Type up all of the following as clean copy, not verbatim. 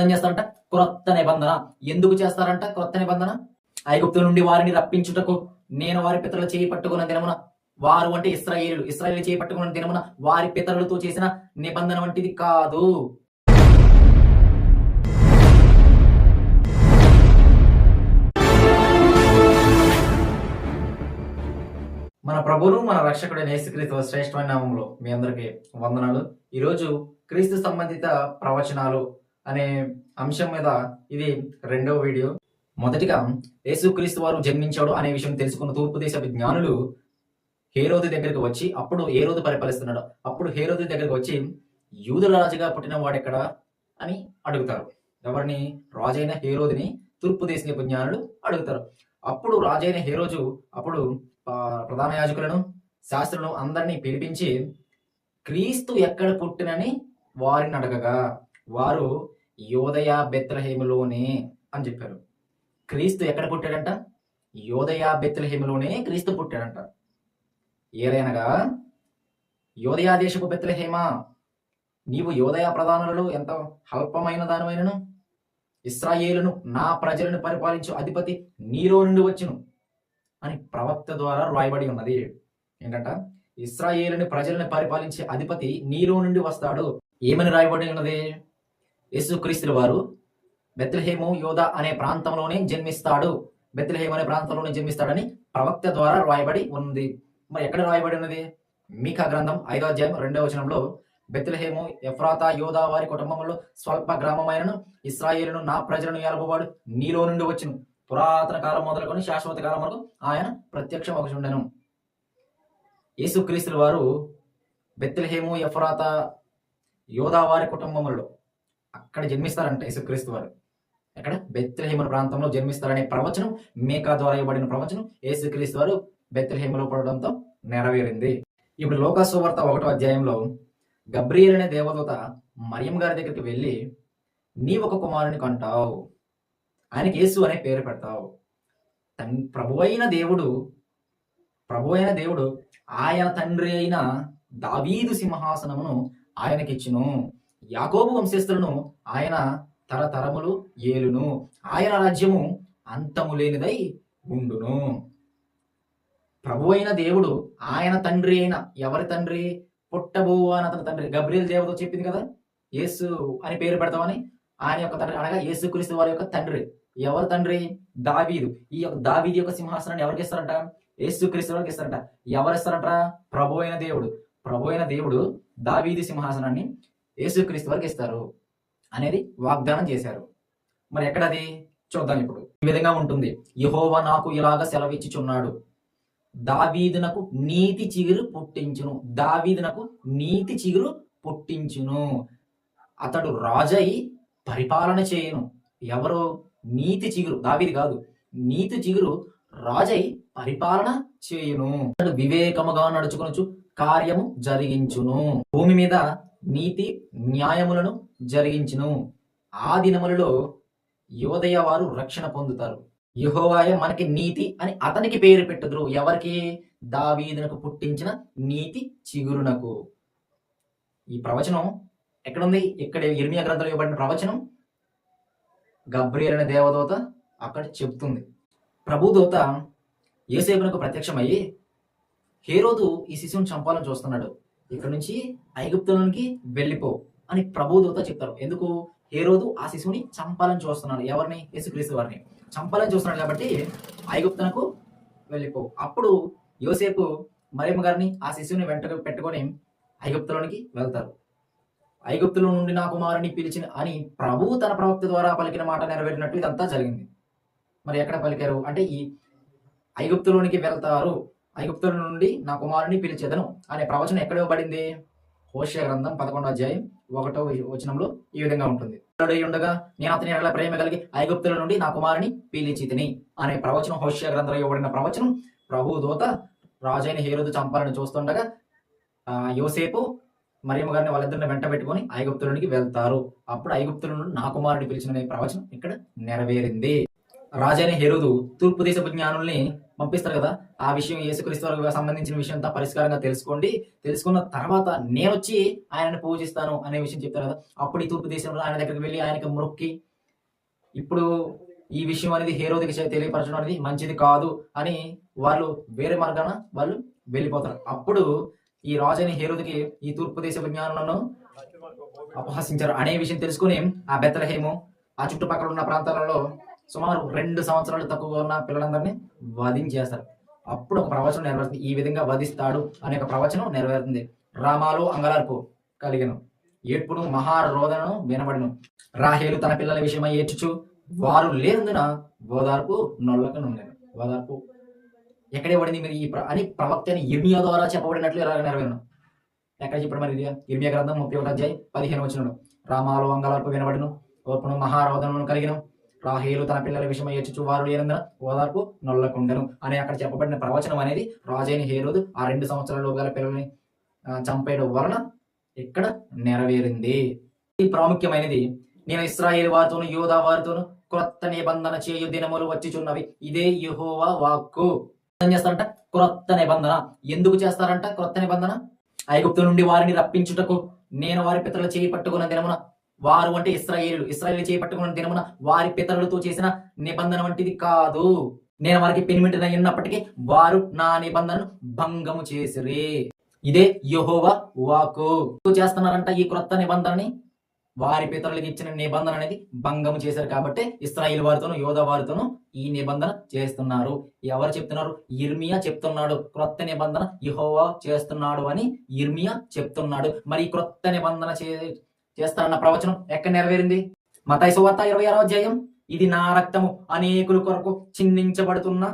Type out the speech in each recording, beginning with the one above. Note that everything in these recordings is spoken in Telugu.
ఏం చేస్తారంట? క్రొత్త నిబంధన. ఎందుకు చేస్తారంట క్రొత్త నిబంధన? ఐగుప్తు నుండి వారిని రప్పించుటకు నేను వారి పితరులు చేయి పట్టుకున్న దినమున, వారు అంటే ఇశ్రాయేలు చేయి పట్టుకున్న దినమున వారి పితరులతో చేసిన నిబంధన వంటిది కాదు. మన ప్రభువును మన రక్షకుడైన యేసుక్రీస్తు శ్రేష్టమైన నామములో మీ అందరికీ వందనాలు. ఈరోజు క్రీస్తు సంబంధిత ప్రవచనాలు అనే అంశం మీద ఇది రెండవ వీడియో. మొదటిగా యేసుక్రీస్తు వారు జన్మించాడు అనే విషయం తెలుసుకున్న తూర్పు దేశ జ్ఞానులు హేరోదు దగ్గరికి వచ్చి, అప్పుడు హేరోదు పరిపాలిస్తున్నాడు, అప్పుడు హేరోదు దగ్గరికి వచ్చి యూదుల రాజుగా పుట్టిన వాడెక్కడ అని అడుగుతారు. ఎవరిని? రాజైన హేరోదుని తూర్పు దేశ జ్ఞానులు అడుగుతారు. అప్పుడు రాజైన హేరోజు అప్పుడు ప్రధాన యాజకులను, శాస్త్రులను అందరినీ పిలిపించి క్రీస్తు ఎక్కడ పుట్టినని వారిని అడగగా వారు యోదయ బెత్లెహేములోనే అని చెప్పారు. క్రీస్తు ఎక్కడ పుట్టాడంట? యోదయ బెత్లెహేములోనే క్రీస్తు పుట్టాడంట. ఏలైనగా యోదయ దేశపు బెత్లెహేమా, నీవు యోదయ ప్రధానులలో ఎంత అల్పమైన దానివైనను, ఇశ్రాయేలును నా ప్రజలను పరిపాలించు అధిపతి నీలో నుండి వచ్చును అని ప్రవక్త ద్వారా రాయబడి ఉన్నది. ఏంటంట? ఇశ్రాయేలుని ప్రజలను పరిపాలించే అధిపతి నీలో నుండి వస్తాడు. ఏమని రాయబడి ఉన్నది? యేసుక్రీస్తు వారు బెత్లెహేము యోదా అనే ప్రాంతంలోనే జన్మిస్తాడు, బెత్లెహేము అనే ప్రాంతంలోనే జన్మిస్తాడని ప్రవక్త ద్వారా రాయబడి ఉంది. మరి ఎక్కడ రాయబడి ఉన్నది? మీకా గ్రంథం 5వ అధ్యాయం 2వ వచనంలో బెత్లెహేము ఎఫ్రాతా యోదా వారి కుటుంబంలో స్వల్ప గ్రామమైనను ఇశ్రాయేలును నా ప్రజలను ఏలబోవాడు నీలో నుండి వచ్చును, పురాతన కాలం మొదలుకొని శాశ్వత కాలం వరకు ఆయన ప్రత్యక్షమగుచుండెను. యేసుక్రీస్తు వారు బెత్లెహేము ఎఫ్రాతా యోదా వారి కుటుంబములలో అక్కడ జన్మిస్తారంట. యేసుక్రీస్తు వారు ఎక్కడ? బెత్లెహేము ప్రాంతంలో జన్మిస్తారనే ప్రవచనం, మేకా ద్వారా ఇవ్వబడిన ప్రవచనం యేసుక్రీస్తు వారు బెత్లెహేములో పడడంతో నెరవేరింది. ఇప్పుడు లూకా సువార్త 1వ అధ్యాయంలో గబ్రియేల్ అనే దేవదూత మరియం గారి దగ్గరికి వెళ్ళి, నీ ఒక కుమారుని కంటావు, ఆయనకి యేసు అనే పేరు పెడతావు. ప్రభువైన దేవుడు ఆయన తండ్రి అయిన దావీదు సింహాసనమును ఆయనకిచ్చును, యాకోబు వంశస్థులను ఆయన తరతరములు ఏలును, ఆయన రాజ్యము అంతము లేనిదై ఉండును. ప్రభువైన దేవుడు ఆయన తండ్రి అయిన, ఎవరి తండ్రి? పుట్టబో అని అతని తండ్రి. గబ్రియేల్ దేవత చెప్పింది కదా యేసు అని పేరు పెడతామని. ఆయన యొక్క తండ్రి అనగా యేసుక్రీస్తు వారి యొక్క తండ్రి. ఎవరి తండ్రి? దావీదు. ఈ యొక్క దావీదు యొక్క సింహాసనాన్ని ఎవరికి ఇస్తారంట? యేసుక్రీస్తు వారికి ఇస్తారంట. ఎవరు ఇస్తారంట? ప్రభు అయిన దేవుడు దావీదు సింహాసనాన్ని యేసుక్రీస్తు వారికి ఇస్తారు అనేది వాగ్దానం చేశారు. మరి ఎక్కడది చూద్దాం. ఇప్పుడు ఈ విధంగా ఉంటుంది. యెహోవా నాకు ఇలాగ సెలవిచ్చుచున్నాడు, దావీదునకు నీతి చిగురు పుట్టించును. దావీదునకు నీతి చిగురు పుట్టించును, అతడు రాజై పరిపాలన చేయును. ఎవరు? నీతి చిగురు. దావీదు కాదు, నీతి చిగురు రాజై పరిపాలన చేయును. అతడు వివేకముగా నడుచుకొనుచు కార్యము జరిగించును, భూమి మీద నీతి న్యాయములను జరిగించును. ఆ దినములలో యోదయ వారు రక్షణ పొందుతారు. యెహోవాయే మనకి నీతి అని అతనికి పేరు పెట్టుదురు. ఎవరికి? దావీదునకు పుట్టించిన నీతి చిగురునకు. ఈ ప్రవచనం ఎక్కడుంది? ఇక్కడ ఇర్మియా గ్రంథంలో ఇవ్వబడిన ప్రవచనం గబ్రియేల్ అనే దేవదూత అక్కడ చెప్తుంది. ప్రభుదూత యోసేపునకు ప్రత్యక్షమయ్యి, హేరోదు ఈ శిశువుని చంపాలని చూస్తున్నాడు, ఇక్కడ నుంచి ఐగుప్తులోనికి వెళ్ళిపో అని ప్రభుదూత చెప్తారు. ఎందుకు? హేరోదు ఆ శిశువుని చంపాలని చూస్తున్నాడు. ఎవరిని? యేసుక్రీస్తు వారిని చంపాలని చూస్తున్నాడు కాబట్టి ఐగుప్తునకు వెళ్ళిపో. అప్పుడు యోసేపు మరియమ్మ గారిని ఆ శిశువుని వెంట పెట్టుకొని ఐగుప్తులోనికి వెళ్తారు. ఐగుప్తులో నుండి నా కుమారుని పిలిచిన అని ప్రభువు తన ప్రవక్త ద్వారా పలికిన మాట నెరవేరినట్టు ఇదంతా జరిగింది. మరి ఎక్కడ పలికారు అంటే ఈ ఐగుప్తులోనికి వెళ్తారు, ఐగుప్తుల నుండి నా కుమారుని పిలిచేదను అనే ప్రవచనం ఎక్కడ ఇవ్వబడింది? హోషేయ గ్రంథం 11వ అధ్యాయం 1వ వచనంలో ఈ విధంగా ఉంటుంది. ఉండగా నేను అతని ఎడల ప్రేమ కలిగి ఐగుప్తుల నుండి నా కుమారుని పిలిచితిని అనే ప్రవచనం హోషేయ గ్రంథంలో ఇవ్వబడిన ప్రవచనం. ప్రభు దూత రాజైన హేరోదు చంపాలని చూస్తుండగా యోసేపు మరియమ్మ గారిని వాళ్ళిద్దరిని వెంట పెట్టుకొని ఐగుప్తులోనికి వెళ్తారు. అప్పుడు ఐగుప్తుల నుండి నా కుమారుని పిలిచిన ప్రవచనం ఇక్కడ నెరవేరింది. రాజైన హెరోదు తూర్పు దేశపు జ్ఞానుల్ని పంపిస్తారు కదా, ఆ విషయం యేసుక్రీస్తు వారికి సంబంధించిన విషయం అంతా పరిష్కారంగా తెలుసుకోండి, తెలుసుకున్న తర్వాత నేను వచ్చి ఆయనను పూజిస్తాను అనే విషయం చెప్తారు కదా. అప్పుడు ఈ తూర్పు దేశంలో ఆయన దగ్గరికి వెళ్ళి ఆయనకి మొక్కి, ఇప్పుడు ఈ విషయం అనేది హేరోదికి తెలియపరచడం అనేది మంచిది కాదు అని వాళ్ళు వేరే మార్గాన వాళ్ళు వెళ్ళిపోతారు. అప్పుడు ఈ రాజైన హేరోదికి ఈ తూర్పు దేశ జ్ఞానులను అపహసించారు అనే విషయం తెలుసుకుని ఆ బెత్లెహేము ఆ చుట్టుపక్కల ఉన్న ప్రాంతాలలో సుమారు 2 సంవత్సరాలు తక్కువగా ఉన్న పిల్లలందరినీ వధించేస్తారు. అప్పుడు ఒక ప్రవచనం నెరవేరుతుంది, ఈ విధంగా వధిస్తాడు అనే ఒక ప్రవచనం నెరవేరుతుంది. రామాలో అంగలార్పు కలిగను, ఏడ్పును మహారోదనను వినబడిను. రాహేలు తన పిల్లల విషయమై ఏడ్చుచు వారు లేనందున ఓదార్పు నొల్లక నుండెను. ఓదార్పు ఎక్కడే పడింది మీరు అని ప్రవక్త అని ఇర్మియా ద్వారా చెప్పబడినట్లు ఎలా నెరవేరును. ఎక్కడ చెప్పడం మరి ఇర్మియా గ్రంథం 31 అధ్యాయం 15 వచనం. రామాలో అంగలార్పు వినబడిను, ఓర్పును మహారోదనను కలిగిన. రాహేలు తన పిల్లల విషయమై ఏడ్చుచు వారు లేనందున ఓదార్పు నొల్లకుండెను అని అక్కడ చెప్పబడిన ప్రవచనం అనేది రాజైన హేరోదు ఆ 2 సంవత్సరాల గల పిల్లల్ని చంపేయడం వలన ఇక్కడ నెరవేరింది. ఇది ప్రాముఖ్యమైనది. నేను ఇశ్రాయేలు వారితోను యోధా వారితోను క్రొత్త నిబంధన చేయు దినములు వచ్చిచున్నవి, ఇదే యెహోవా వాక్కు. ఏం చేస్తారంట? క్రొత్త నిబంధన. ఎందుకు చేస్తారంట క్రొత్త నిబంధన? ఐగుప్తు నుండి వారిని రప్పించుటకు నేను వారి పితరులు చేయి పట్టుకున్న దినమున, వారు అంటే ఇశ్రాయేలు చేయి పట్టుకున్న దినమున వారి పితరులతో చేసిన నిబంధన వంటిది కాదు. నేను వారికి పెనిమిటినై ఉన్నప్పటికీ వారు నా నిబంధనను భంగము చేసిరి. ఇదే యెహోవా వాక్కు. చేస్తున్నారంట ఈ క్రొత్త నిబంధనని, వారి పితరులకు ఇచ్చిన నిబంధన అనేది భంగం చేశారు కాబట్టి ఇశ్రాయేలు వారితోనూ యోధా వారితోనూ ఈ నిబంధన చేస్తున్నారు. ఎవరు చెప్తున్నారు? ఇర్మియా చెప్తున్నాడు. క్రొత్త నిబంధన యెహోవా చేస్తున్నాడు అని ఇర్మియా చెప్తున్నాడు. మరి క్రొత్త నిబంధన చేస్తారన్న ప్రవచనం ఎక్కడ నెరవేరింది? మత్తయి సువార్త 26వ అధ్యాయం. ఇది నా రక్తము, అనేకుల కొరకు చిందించబడుతున్న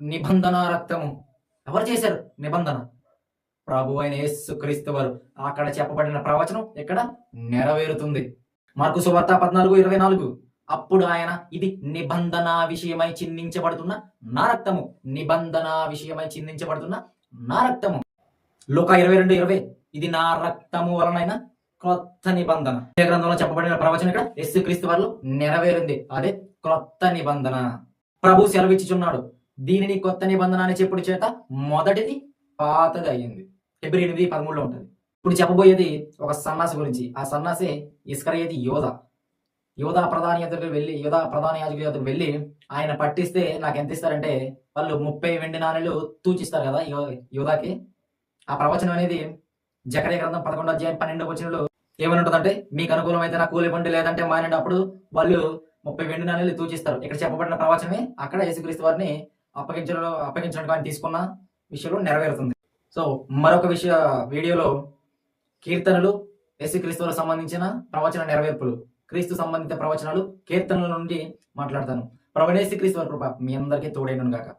నిబంధన రక్తము. ఎవరు చేశారు నిబంధన? ప్రభు అయిన యేసుక్రీస్తు వారు. అక్కడ చెప్పబడిన ప్రవచనం ఇక్కడ నెరవేరుతుంది. మార్కు సువార్త 14:24. అప్పుడు ఆయన, ఇది నిబంధన విషయమై చిందించబడుతున్న నా రక్తము, నిబంధన విషయమై చిందించబడుతున్న నా రక్తము. లూకా 22:20. ఇది నా రక్తము వలనైన క్రొత్త నిబంధన. గ్రంథంలో చెప్పబడిన ప్రవచనం ఇక్కడ యేసుక్రీస్తు వారిలో నెరవేరింది. అదే క్రొత్త నిబంధన. ప్రభు సెలవిచ్చుచున్నాడు, దీనిని కొత్త నిబంధన అని చెప్పుడు చేత మొదటిది పాతది అయ్యింది. ఫిబ్రవరి 8:13 ఉంటుంది. ఇప్పుడు చెప్పబోయేది ఒక సన్నాసి గురించి. ఆ సన్నాసి ఇస్కరియోతు యోధా ప్రధాని యాజకుడి దగ్గరికి వెళ్ళి ఆయన పట్టిస్తే నాకు ఎంత ఇస్తారంటే, వాళ్ళు 30 వెండి నాణేలు తూచిస్తారు కదా యోధాకి. ఆ ప్రవచనం అనేది జకర్యా గ్రంథం 11వ అధ్యాయం 12వ వచనంలో ఏమని ఉంటుందంటే, మీకు అనుకూలమైతే నా కూలి పండి, లేదంటే మానండి. అప్పుడు వాళ్ళు 30 వెండి నాణేలు తూచిస్తారు. ఇక్కడ చెప్పబడిన ప్రవచనమే అక్కడ యేసుక్రీస్తు వారిని అప్పగించడానికి ఆయన తీసుకున్న విషయంలో నెరవేరుతుంది. సో మరొక వీడియోలో కీర్తనలు, యేసుక్రీస్తువులకు సంబంధించిన ప్రవచన నెరవేర్పులు, క్రీస్తు సంబంధిత ప్రవచనాలు, కీర్తనల నుండి మాట్లాడతాను. ప్రభువైన యేసుక్రీస్తు వారి కృప మీ అందరికీ తోడైనను గాక.